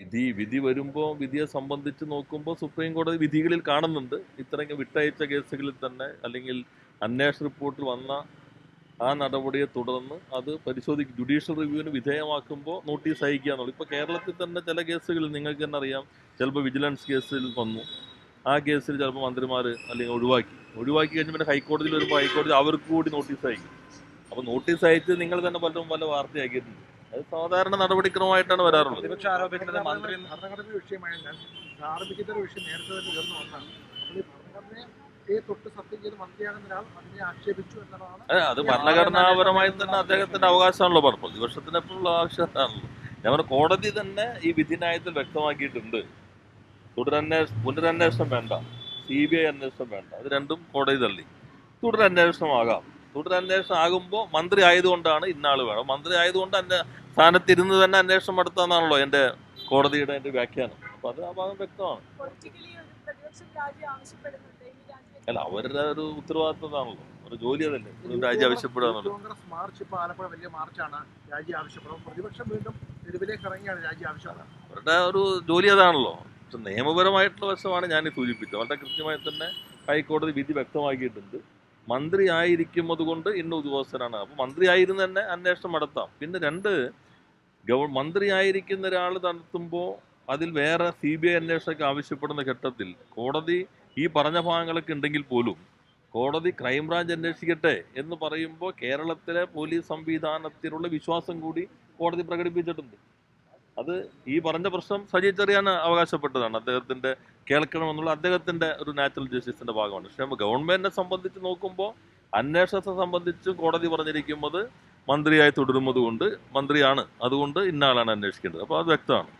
വിധി വരുമ്പോൾ വിധിയെ സംബന്ധിച്ച് നോക്കുമ്പോൾ സുപ്രീം കോടതി വിധികളിൽ കാണുന്നുണ്ട് ഇത്രയും വിട്ടയച്ച കേസുകളിൽ തന്നെ അല്ലെങ്കിൽ അന്വേഷണ റിപ്പോർട്ടിൽ വന്ന ആ നടപടിയെ തുടർന്ന് അത് പരിശോധിക്കും, ജുഡീഷ്യൽ റിവ്യൂവിന് വിധേയമാക്കുമ്പോൾ നോട്ടീസ് അയക്കുക എന്നുള്ളൂ. ഇപ്പോൾ കേരളത്തിൽ തന്നെ ചില കേസുകളിൽ നിങ്ങൾക്ക് തന്നെ അറിയാം, ചിലപ്പോൾ വിജിലൻസ് കേസിൽ വന്നു, ആ കേസിൽ ചിലപ്പോൾ മന്ത്രിമാർ അല്ലെങ്കിൽ ഒഴിവാക്കി കഴിഞ്ഞ് പിന്നെ ഹൈക്കോടതിയിൽ വരുമ്പോൾ ഹൈക്കോടതി അവർക്ക് കൂടി നോട്ടീസ് അയക്കും. അപ്പോൾ നോട്ടീസ് അയച്ച് നിങ്ങൾ തന്നെ പലരും പല വാർത്തയാക്കിയിട്ടുണ്ട്. അത് സാധാരണ നടപടിക്രമമായിട്ടാണ് വരാറുള്ളത്. പ്രതിപക്ഷം ആരോപിക്കുന്നത് മന്ത്രി ഭരണഘടന വിഷയമായതിനാൽ ധാർമ്മികതയുടെ വിഷയം നേരത്തെ തന്നെ ഉയർന്നു വന്നതാണ്. അപ്പോൾ ഈ ഭരണഘടനയെ തൊട്ട് സത്യം ചെയ്ത് മന്ത്രിയാകുന്ന ഒരാൾ അതിനെ ആക്ഷേപിച്ചു എന്നതാണ്. അത് ഭരണഘടനാപരമായി തന്നെ അദ്ദേഹത്തിന്റെ അവകാശമാണല്ലോ പറഞ്ഞു, പ്രതിപക്ഷത്തിന് എപ്പോഴുള്ള ആവശ്യമാണല്ലോ. ഞാൻ പറഞ്ഞ കോടതി തന്നെ ഈ വിധിന്യായത്തിൽ വ്യക്തമാക്കിയിട്ടുണ്ട്, പുനരന്വേഷണം വേണ്ട, CBI അന്വേഷണം വേണ്ട, അത് രണ്ടും കോടതി തള്ളി. തുടരന്വേഷണമാകാം, തുടരന്വേഷണം ആകുമ്പോൾ മന്ത്രി ആയതുകൊണ്ടാണ് ഇന്നാൾ വേണം, മന്ത്രി ആയതുകൊണ്ട് സ്ഥാനത്തിരുന്ന് തന്നെ അന്വേഷണം നടത്താന്നാണല്ലോ എൻ്റെ കോടതിയുടെ എൻ്റെ വ്യാഖ്യാനം. അപ്പോൾ അത് ആ ഭാഗം വ്യക്തമാണ്. അല്ല, അവരുടെ ഒരു ഉത്തരവാദിത്തമാണല്ലോ, ഒരു ജോലി അതല്ലേ രാജി ആവശ്യപ്പെടുക എന്നുള്ളത്. കോൺഗ്രസ് മാർച്ച് ഇപ്പോൾ ആലപ്പുഴ വലിയ മാർച്ചാണ്, രാജി ആവശ്യപ്പെടും. പ്രതിപക്ഷം വീണ്ടും തെരുവിലേക്ക് ഇറങ്ങിയാണ് രാജി ആവശ്യപ്പെടുന്നത്. അവരുടെ ഒരു ജോലി അതാണല്ലോ. പക്ഷെ നിയമപരമായിട്ടുള്ള വശമാണ് ഞാൻ സൂചിപ്പിച്ചത്. വളരെ കൃത്യമായി തന്നെ ഹൈക്കോടതി വിധി വ്യക്തമാക്കിയിട്ടുണ്ട്. മന്ത്രി ആയിരിക്കുന്നത് കൊണ്ട് ഇന്ന ഉദ്യോഗസ്ഥനാണ്, അപ്പോൾ മന്ത്രി ആയിരുന്നു തന്നെ അന്വേഷണം നടത്താം. പിന്നെ മന്ത്രി ആയിരിക്കുന്ന ഒരാൾ നടത്തുമ്പോൾ അതിൽ വേറെ CBI അന്വേഷണമൊക്കെ ആവശ്യപ്പെടുന്ന ഘട്ടത്തിൽ കോടതി ഈ പറഞ്ഞ ഭാഗങ്ങളൊക്കെ ഉണ്ടെങ്കിൽ പോലും കോടതി ക്രൈംബ്രാഞ്ച് അന്വേഷിക്കട്ടെ എന്ന് പറയുമ്പോൾ കേരളത്തിലെ പോലീസ് സംവിധാനത്തിലുള്ള വിശ്വാസം കൂടി കോടതി പ്രകടിപ്പിച്ചിട്ടുണ്ട്. അത് ഈ പറഞ്ഞ പ്രശ്നം സജി ചെറിയാൻ അവകാശപ്പെട്ടതാണ്, അദ്ദേഹത്തിന്റെ കേൾക്കണമെന്നുള്ള അദ്ദേഹത്തിന്റെ ഒരു നാച്ചുറൽ ജസ്റ്റിസിന്റെ ഭാഗമാണ്. പക്ഷെ ഗവൺമെന്റിനെ സംബന്ധിച്ച് നോക്കുമ്പോൾ അന്വേഷണത്തെ സംബന്ധിച്ച് കോടതി പറഞ്ഞിരിക്കുന്നത് മന്ത്രിയായി തുടരുന്നത് കൊണ്ട് മന്ത്രിയാണ്, അതുകൊണ്ട് ഇന്നാളാണ് അന്വേഷിക്കേണ്ടത്. അപ്പോൾ അത് വ്യക്തമാണ്.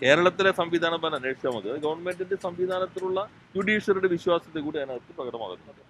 കേരളത്തിലെ സംവിധാനം തന്നെ അന്വേഷിച്ചാൽ മതി. ഗവൺമെന്റിന്റെ സംവിധാനത്തിലുള്ള ജുഡീഷ്യറിയുടെ വിശ്വാസത്തെ കൂടി അതിനകത്ത് പ്രകടമാകുന്നുണ്ട്.